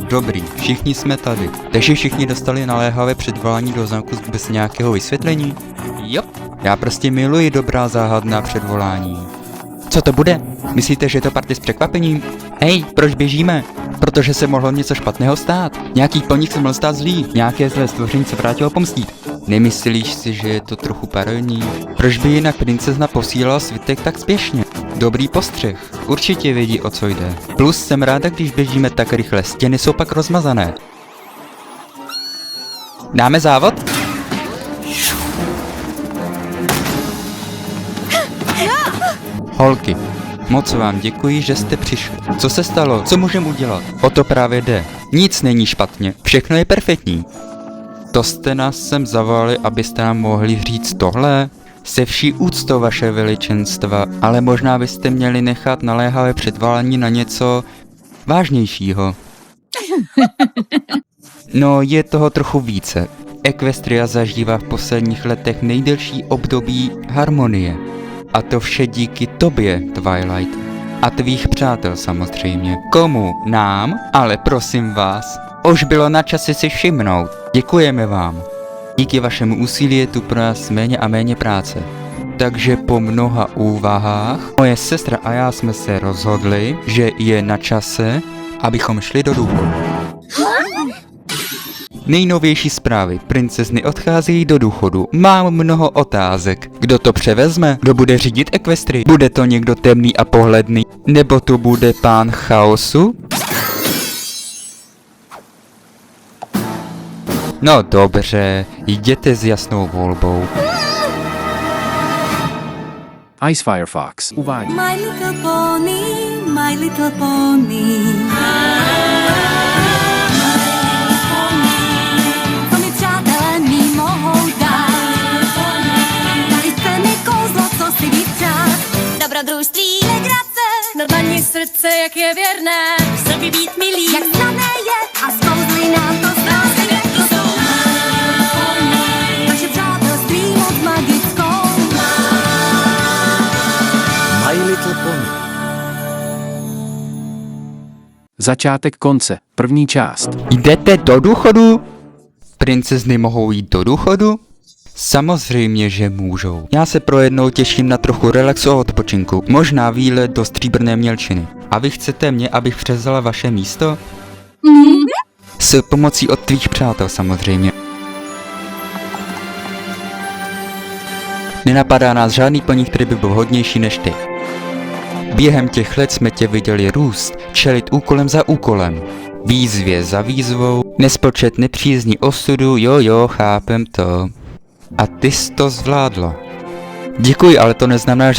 Dobrý, všichni jsme tady. Takže všichni dostali naléhavé předvolání do zamku bez nějakého vysvětlení? Jo, já prostě miluji dobrá záhadná předvolání. Co to bude? Myslíte, že je to party s překvapením? Hej, proč běžíme? Protože se mohlo něco špatného stát. Nějaký poník se mohl stát zlý. Nějaké zlé stvoření se vrátilo pomstít. Nemyslíš si, že je to trochu parojní? Proč by jinak princezna posílala svitek tak spěšně? Dobrý postřeh. Určitě vědí, o co jde. Plus jsem ráda, když běžíme tak rychle. Stěny jsou pak rozmazané. Dáme závod? Holky, moc vám děkuji, že jste přišli. Co se stalo? Co můžeme udělat? O to právě jde. Nic není špatně. Všechno je perfektní. To jste nás sem zavolali, abyste nám mohli říct tohle? Se vší úctou, vaše veličenstva, ale možná byste měli nechat naléhavé předvolání na něco vážnějšího. No, je toho trochu více. Equestria zažívá v posledních letech nejdelší období harmonie. A to vše díky tobě, Twilight. A tvých přátel samozřejmě. Komu? Nám? Ale prosím vás. Už bylo na čase si všimnout. Děkujeme vám. Díky vašemu úsilí je tu pro nás méně a méně práce. Takže po mnoha úvahách moje sestra a já jsme se rozhodli, že je na čase, abychom šli do důchodu. Nejnovější zprávy. Princezny odcházejí do důchodu. Mám mnoho otázek. Kdo to převezme? Kdo bude řídit Equestrii? Bude to někdo temný a pohledný? Nebo to bude pán chaosu? No dobře, jděte s jasnou volbou. Ice Firefox uvádí. My little pony, my little pony. Co mi přátelé mí mohou dát? Dali jste mi kouzlo, co si víc přát. Dobrodružství, legrace, Nadmaní srdce, jak je věrné, v sobě být milý. jak znané je a skouzli nám to znáte. Naše přátelství moc magickou má. My Little Pony. Začátek konce. První část. Jdete do důchodu? Princezny mohou jít do důchodu? Samozřejmě, že můžou. Já se pro jednou těším na trochu relaxu a odpočinku. Možná výlet do Stříbrné mělčiny. A vy chcete mě, abych převzala vaše místo? S pomocí od tvých přátel samozřejmě. Nenapadá nás žádný plník, který by byl hodnější než ty. Během těch let jsme tě viděli růst, čelit úkolem za úkolem. Výzvě za výzvou, nespočet nepřízní osudu, jo, chápem to. A ty jsi to zvládla. Děkuji, ale to neznamená,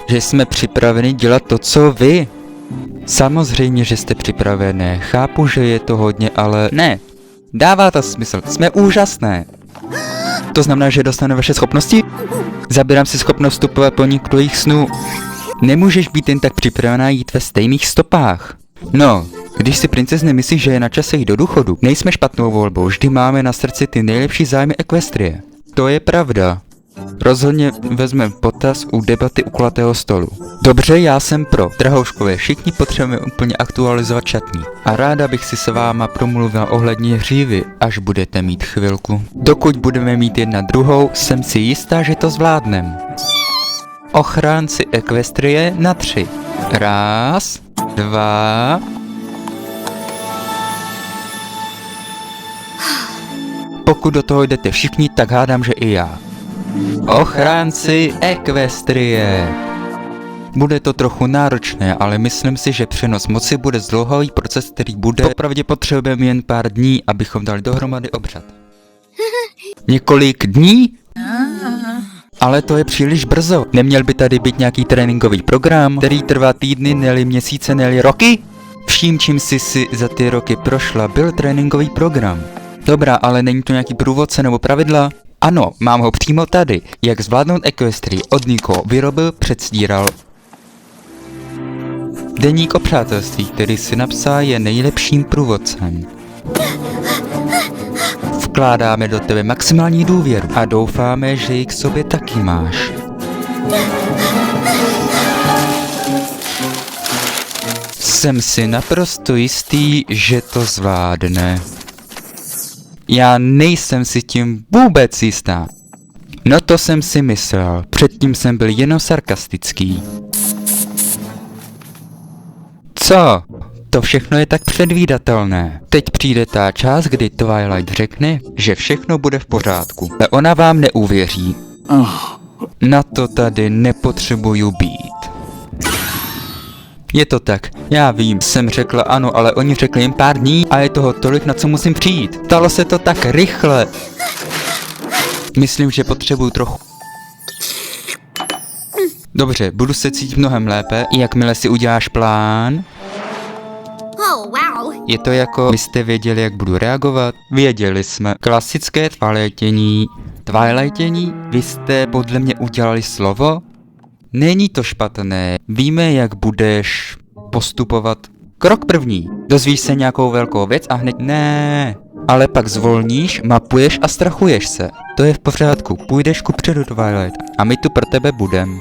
že jsme připraveni dělat to, co vy. Samozřejmě, že jste připravené. Chápu, že je to hodně, ale ne. Dává to smysl. Jsme úžasné. To znamená, že dostane vaše schopnosti? Zabírám si schopnost vstupovat po nich do jejich snů. Nemůžeš být jen tak připravená jít ve stejných stopách. No, když si princezny myslí, že je na čase jít do důchodu, nejsme špatnou volbou, vždy máme na srdci ty nejlepší zájmy Equestrie. To je pravda. Rozhodně vezmeme potaz u debaty u kulatého stolu. Dobře, já jsem pro. Drahouškové, všichni potřebujeme úplně aktualizovat šatní. A ráda bych si s váma promluvila ohledně hřívy, až budete mít chvilku. Dokud budeme mít jedna druhou, jsem si jistá, že to zvládnem. Ochránci Equestrie na 3. 1, 2... Pokud do toho jdete všichni, tak hádám, že i já. Ochránci Equestrie. Bude to trochu náročné, ale myslím si, že přenos moci bude zdlouhavý proces, který bude opravdu potřebujeme jen pár dní, abychom dali dohromady obřad. Několik dní? Ale to je příliš brzo. Neměl by tady být nějaký tréninkový program, který trvá týdny, ne-li měsíce, ne-li roky? Vším, čím jsi si za ty roky prošla, byl tréninkový program. Dobrá, ale není to nějaký průvodce nebo pravidla? Ano, mám ho přímo tady. Jak zvládnout Equestrii od Niko vyrobil, předstíral. Deník o přátelství, který si napsal, je nejlepším průvodcem. Vkládáme do tebe maximální důvěru a doufáme, že ji k sobě taky máš. Jsem si naprosto jistý, že to zvládne. Já nejsem si tím vůbec jistá. No to jsem si myslel, předtím jsem byl jenom sarkastický. Co? To všechno je tak předvídatelné. Teď přijde ta část, kdy Twilight řekne, že všechno bude v pořádku. Ale ona vám neuvěří. Na to tady nepotřebuju být. Je to tak, já vím, jsem řekla ano, ale oni řekli jen pár dní a je toho tolik, na co musím přijít. Stalo se to tak rychle. Myslím, že potřebuju trochu. Dobře, budu se cítit mnohem lépe, jakmile si uděláš plán. Oh, wow. Je to jako, vy jste věděli, jak budu reagovat? Věděli jsme. Klasické twilightění. Twilightění? Vy jste podle mě udělali slovo? Není to špatné. Víme, jak budeš postupovat. Krok první. Dozvíš se nějakou velkou věc a hned ne. Ale pak zvolníš, mapuješ a strachuješ se. To je v pořádku. Půjdeš kupředu, Twilight. A my tu pro tebe budem.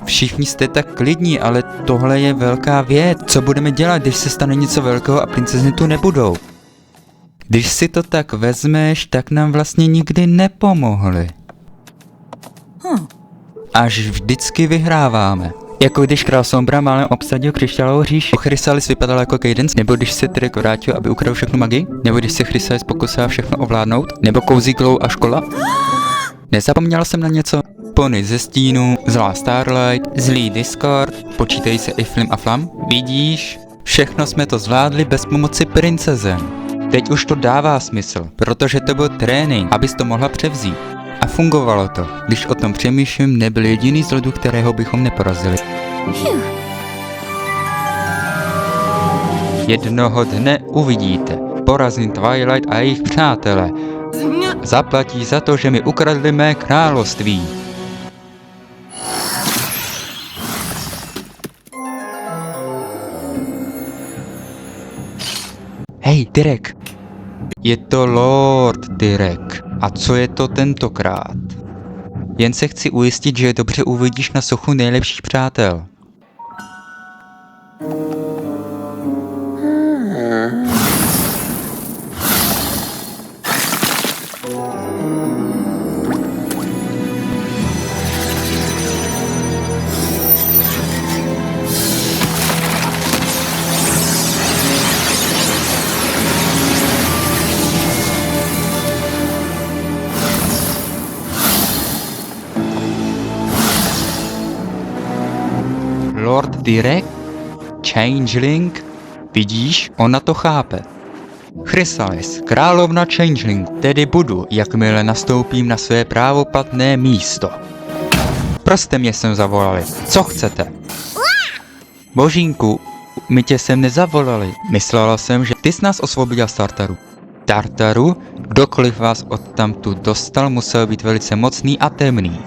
Všichni jste tak klidní, ale tohle je velká věc. Co budeme dělat, když se stane něco velkého a princezny tu nebudou? Když si to tak vezmeš, tak nám vlastně nikdy nepomohli. Až vždycky vyhráváme. Jako když král Sombra málem obsadil křišťálovou říši. Chrysalis vypadal jako Cadence, nebo když se Tyrek vrátil, aby ukradl všechnu magii, nebo když se Chrysalis pokusil všechno ovládnout, nebo Cozy Glow a škola. Nezapomněl jsem na něco? Pony ze stínu, zlá Starlight, zlý Discord, počítají se i Flim a Flam. Vidíš? Všechno jsme to zvládli bez pomoci princezen. Teď už to dává smysl, protože to byl trénink, abys to mohla převzít. A fungovalo to. Když o tom přemýšlím, nebyl jediný z ledu, kterého bychom neporazili. Jednoho dne uvidíte. Porazím Twilight a jejich přátele. Zaplatí za to, že mi ukradli mé království. Hej, Tyrek. Je to Lord Tyrek. A co je to tentokrát? Jen se chci ujistit, že je dobře uvidíš na sochu nejlepších přátel. Lord Tyrek? Changeling? Vidíš, ona to chápe. Chrysalis, královna Changeling, tedy budu, jakmile nastoupím na své právoplatné místo. Prostě mě sem zavolali, co chcete? Božínku, my tě sem nezavolali, myslela jsem, že ty jsi nás osvobodil z Tartaru. Tartaru? Kdokoliv vás odtamtud dostal, musel být velice mocný a temný.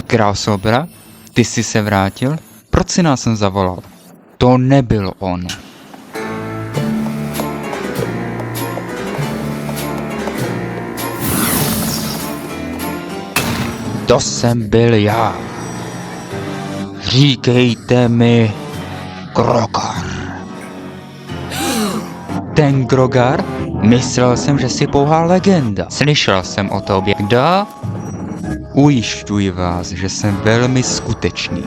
Král Sombra, ty jsi se vrátil? Proč si nás sem zavolal? To nebyl on. To jsem byl já. Říkejte mi Grogar. Ten Grogar? Myslel jsem, že jsi pouhá legenda. Slyšel jsem o tobě. Kdo? Ujišťuji vás, že jsem velmi skutečný.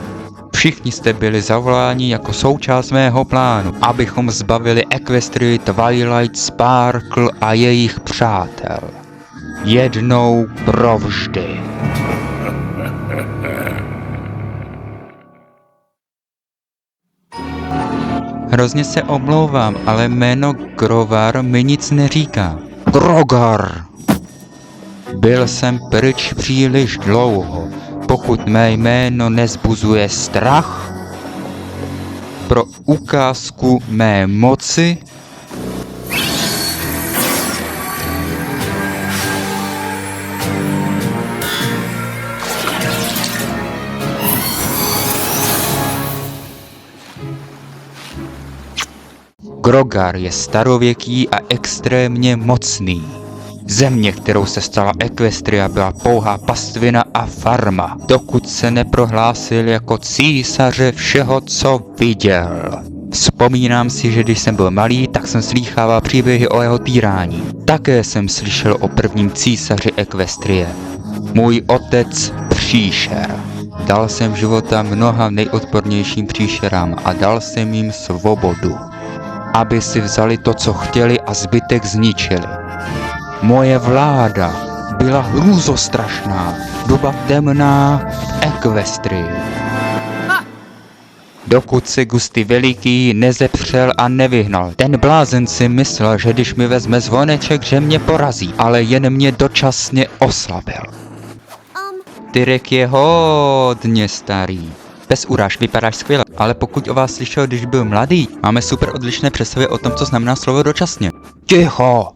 Všichni jste byli zavoláni jako součást mého plánu, abychom zbavili Equestrii, Twilight, Sparkle a jejich přátel. Jednou provždy. Hrozně se omlouvám, ale jméno Grovar mi nic neříká. Grogar! Byl jsem pryč příliš dlouho. Pokud mé jméno nezbuzuje strach, pro ukázku mé moci, Grogar je starověký a extrémně mocný. Země, kterou se stala Equestria, byla pouhá pastvina a farma, dokud se neprohlásil jako císaře všeho, co viděl. Vzpomínám si, že když jsem byl malý, tak jsem slýchával příběhy o jeho týrání. Také jsem slyšel o prvním císaři Equestrie. Můj otec Příšer. Dal jsem života mnoha nejodpornějším příšerám a dal jsem jim svobodu, aby si vzali to, co chtěli a zbytek zničili. Moje vláda byla hrůzostrašná, doba temná v Equestrii. Dokud se Gusty Veliký nezepřel a nevyhnal. Ten blázen si myslel, že když mi vezme zvoneček, že mě porazí, ale jen mě dočasně oslabil. Tyrek je hodně starý. Bez uráž, vypadáš skvěle, ale pokud o vás slyšel, když byl mladý, máme super odlišné představy o tom, co znamená slovo dočasně. Ticho!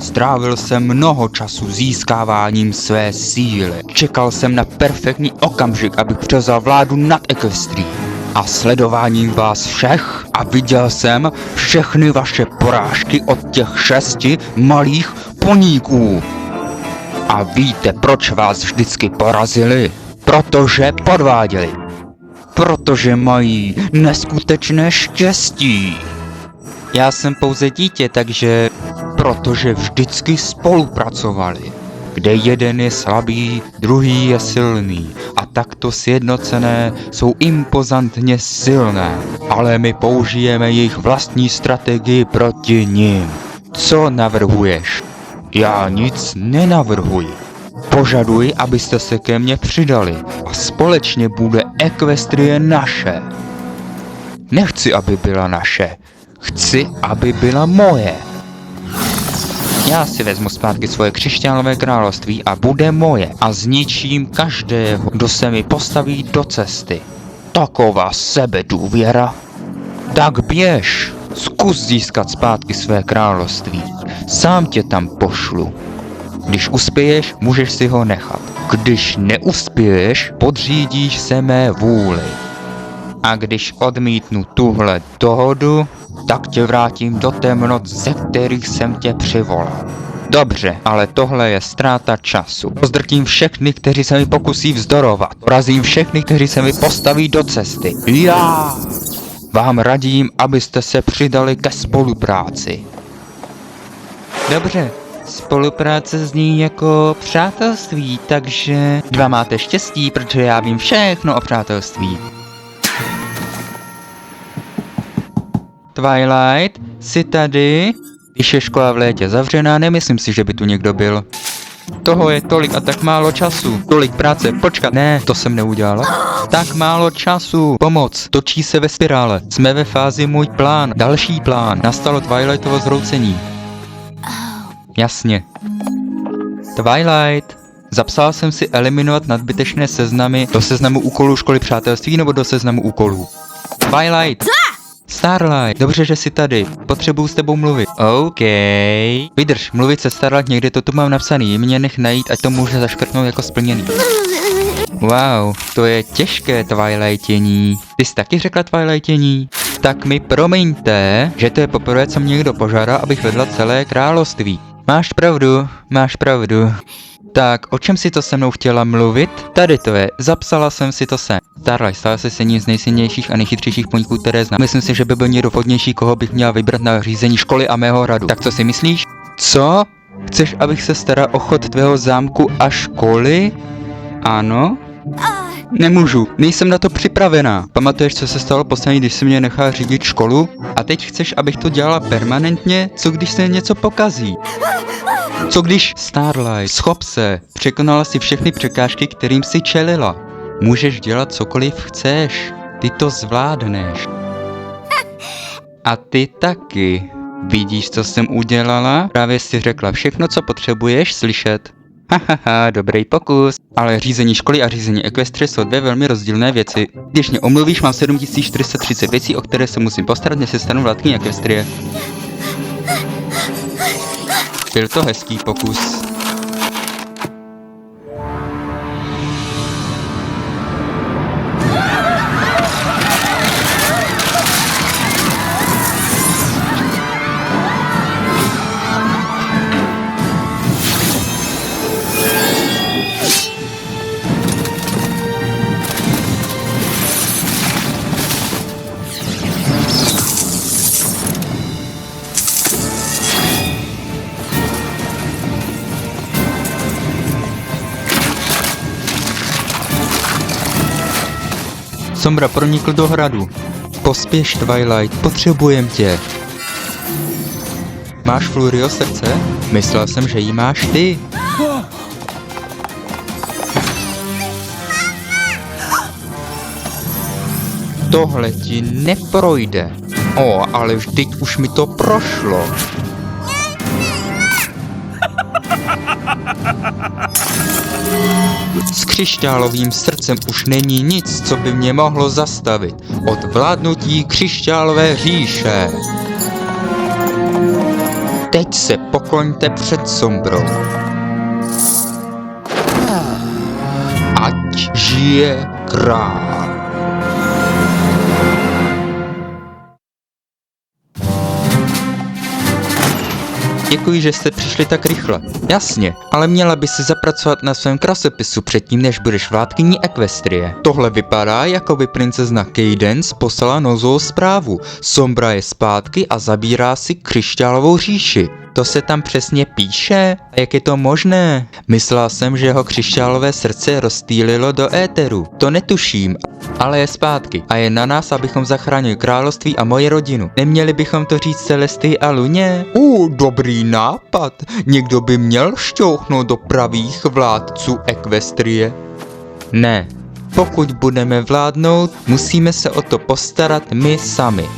Strávil jsem mnoho času získáváním své síly. Čekal jsem na perfektní okamžik, abych převzal vládu nad Equestrií. A sledováním vás všech a viděl jsem všechny vaše porážky od těch 6 malých poníků. A víte, proč vás vždycky porazili? Protože podváděli. Protože mají neskutečné štěstí. Já jsem pouze dítě, takže... Protože vždycky spolupracovali. Kde jeden je slabý, druhý je silný. A takto sjednocené jsou impozantně silné. Ale my použijeme jejich vlastní strategii proti nim. Co navrhuješ? Já nic nenavrhuji. Požaduji, abyste se ke mně přidali a společně bude Equestrie naše. Nechci, aby byla naše. Chci, aby byla moje. Já si vezmu zpátky svoje křišťálové království a bude moje a zničím každého, kdo se mi postaví do cesty. Taková sebedůvěra. Tak běž, zkus získat zpátky své království. Sám tě tam pošlu. Když uspěješ, můžeš si ho nechat. Když neuspěješ, podřídíš se mé vůli. A když odmítnu tuhle dohodu, tak tě vrátím do temnot, ze kterých jsem tě přivolal. Dobře, ale tohle je ztráta času. Pozdrtím všechny, kteří se mi pokusí vzdorovat. Porazím všechny, kteří se mi postaví do cesty. Já vám radím, abyste se přidali ke spolupráci. Dobře, spolupráce zní jako přátelství, takže 2 máte štěstí, protože já vím všechno o přátelství. Twilight, jsi tady? Když je škola v létě zavřená, nemyslím si, že by tu někdo byl. Toho je tolik a tak málo času. Tolik práce, počkat, ne, to jsem neudělala. Tak málo času. Pomoc, točí se ve spirále. Jsme ve fázi můj plán, další plán. Nastalo Twilightovo zhroucení. Jasně. Twilight, zapsal jsem si eliminovat nadbytečné seznamy do seznamu úkolů školy přátelství nebo do seznamu úkolů. Twilight! Starlight, dobře, že jsi tady. Potřebuju s tebou mluvit. OK. Vydrž, mluvit se Starlight, někde to tu mám napsaný. Mě nech najít, ať to může zaškrtnout jako splněný. Wow, to je těžké Twilightění. Ty jsi taky řekla Twilightění? Tak mi promiňte, že to je poprvé, co mě někdo požádá, abych vedla celé království. Máš pravdu, máš pravdu. Tak, o čem si to se mnou chtěla mluvit? Tady to je, zapsala jsem si to sem. Starlight stala se jedním z nejsilnějších a nejchytřejších poníků, které znám. Myslím si, že by byl někdo vhodnější, koho bych měla vybrat na řízení školy a mého radu. Tak co si myslíš? Co? Chceš, abych se staral o chod tvého zámku a školy? Ano? Nemůžu, nejsem na to připravená. Pamatuješ, co se stalo poslední, když jsi mě nechal řídit školu? A teď chceš, abych to dělala permanentně? Co když se něco pokazí? Co když Starlight, schop se, překonala si všechny překážky, kterým si čelila. Můžeš dělat cokoliv chceš, ty to zvládneš. A ty taky. Vidíš, co jsem udělala? Právě si řekla všechno, co potřebuješ slyšet. Hahaha, dobrý pokus. Ale řízení školy a řízení Equestrie jsou 2 velmi rozdílné věci. Když mě omluvíš, mám 7430 věcí, o které se musím postarat, než se stanu vládkyní Equestrie. Byl to hezký pokus. Sombra pronikl do hradu. Pospěš, Twilight, potřebujem tě. Máš Flurio srdce? Myslel jsem, že jí máš ty. Tohle ti neprojde. Ale vždyť už mi to prošlo. S křišťálovým srdcem už není nic, co by mě mohlo zastavit od vládnutí křišťálové říše. Teď se pokloňte před Sombrou. Ať žije král. Děkuji, že jste přišli tak rychle. Jasně, ale měla by si zapracovat na svém krasopisu předtím, než budeš vládkyní Equestrie. Tohle vypadá, jako by princezna Cadance poslala nouzovou zprávu. Sombra je zpátky a zabírá si křišťálovou říši. To se tam přesně píše? A jak je to možné? Myslela jsem, že jeho křišťálové srdce rozptýlilo do éteru. To netuším, ale je zpátky a je na nás, abychom zachránili království a moji rodinu. Neměli bychom to říct Celestii a Luně? Dobrý nápad. Někdo by měl šťouchnout do pravých vládců Equestrie. Ne. Pokud budeme vládnout, musíme se o to postarat my sami.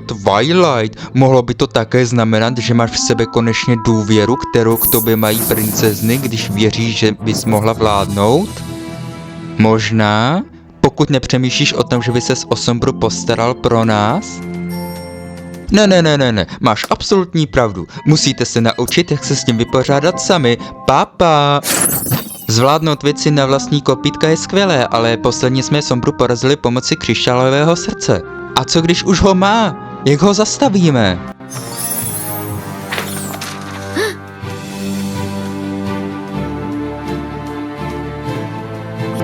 Twilight, mohlo by to také znamenat, že máš v sebe konečně důvěru, kterou k tobě mají princezny, když věříš, že bys mohla vládnout? Možná, pokud nepřemýšlíš o tom, že by ses o Sombru postaral pro nás? Ne, máš absolutní pravdu. Musíte se naučit, jak se s tím vypořádat sami. Papa! Zvládnout věci na vlastní kopítka je skvělé, ale posledně jsme Sombru porazili pomocí křišťálového srdce. A co když už ho má? Jak ho zastavíme?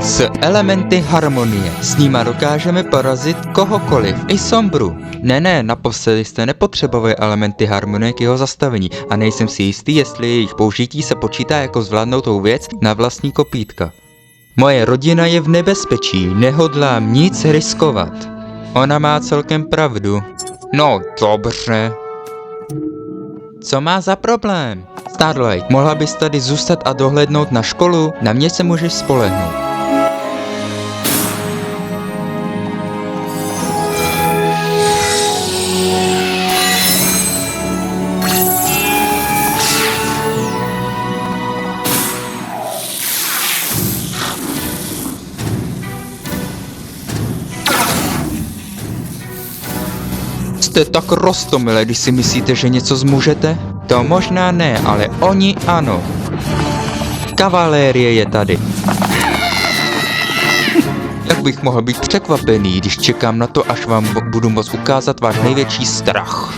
S elementy harmonie. S nima dokážeme porazit kohokoliv, i Sombru. Ne, naposledy jste nepotřebovali elementy harmonie k jeho zastavení a nejsem si jistý, jestli jejich použití se počítá jako zvládnutou věc na vlastní kopítka. Moje rodina je v nebezpečí, nehodlám nic riskovat. Ona má celkem pravdu. No dobře. Co má za problém? Starlight, mohla bys tady zůstat a dohlédnout na školu? Na mě se můžeš spolehnout. Jste tak roztomilé, když si myslíte, že něco zmůžete? To možná ne, ale oni ano. Kavalérie je tady. Jak bych mohl být překvapený, když čekám na to, až vám budu moct ukázat váš největší strach.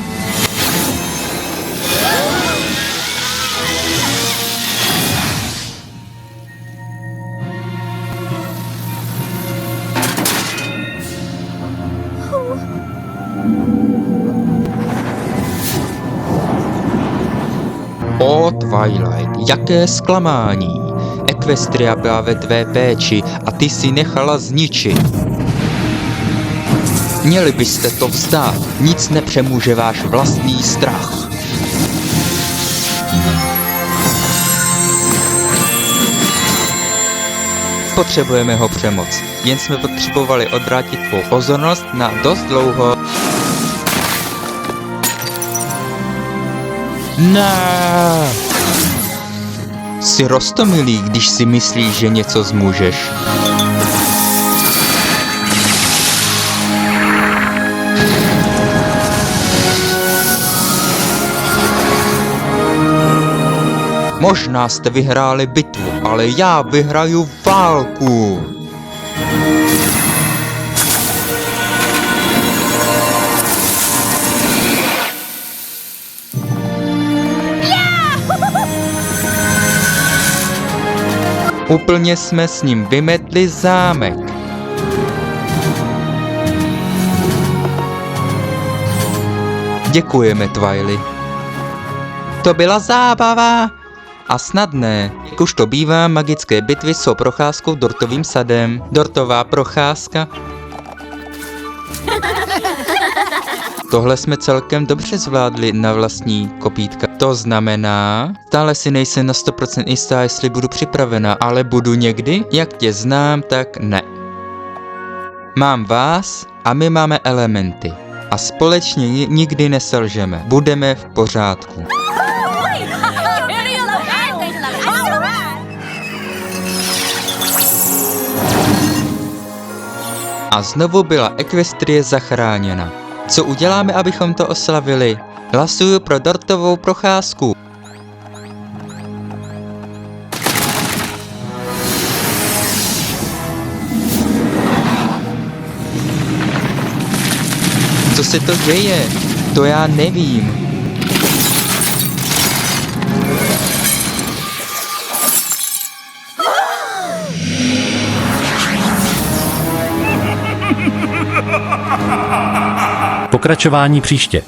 Twilight, jaké zklamání. Equestria byla ve tvé péči a ty si nechala zničit. Měli byste to vzdát, nic nepřemůže váš vlastní strach. Potřebujeme ho přemoct, jen jsme potřebovali odvrátit tvou pozornost na dost dlouho. Ne. Jsi roztomilý, když si myslíš, že něco zmůžeš. Možná jste vyhráli bitvu, ale já vyhraju válku. Úplně jsme s ním vymetli zámek. Děkujeme, Twily. To byla zábava. A snadné. Jak už to bývá, magické bitvy jsou procházkou Dortovým sadem. Dortová procházka. Tohle jsme celkem dobře zvládli na vlastní kopítka. To znamená, stále si nejsem na 100% jistá, jestli budu připravena, ale budu někdy, jak tě znám, tak ne. Mám vás a my máme elementy. A společně nikdy neselžeme. Budeme v pořádku. A znovu byla Equestrie zachráněna. Co uděláme, abychom to oslavili? Hlasuju pro dortovou procházku. Co se to děje? To já nevím. Pokračování příště.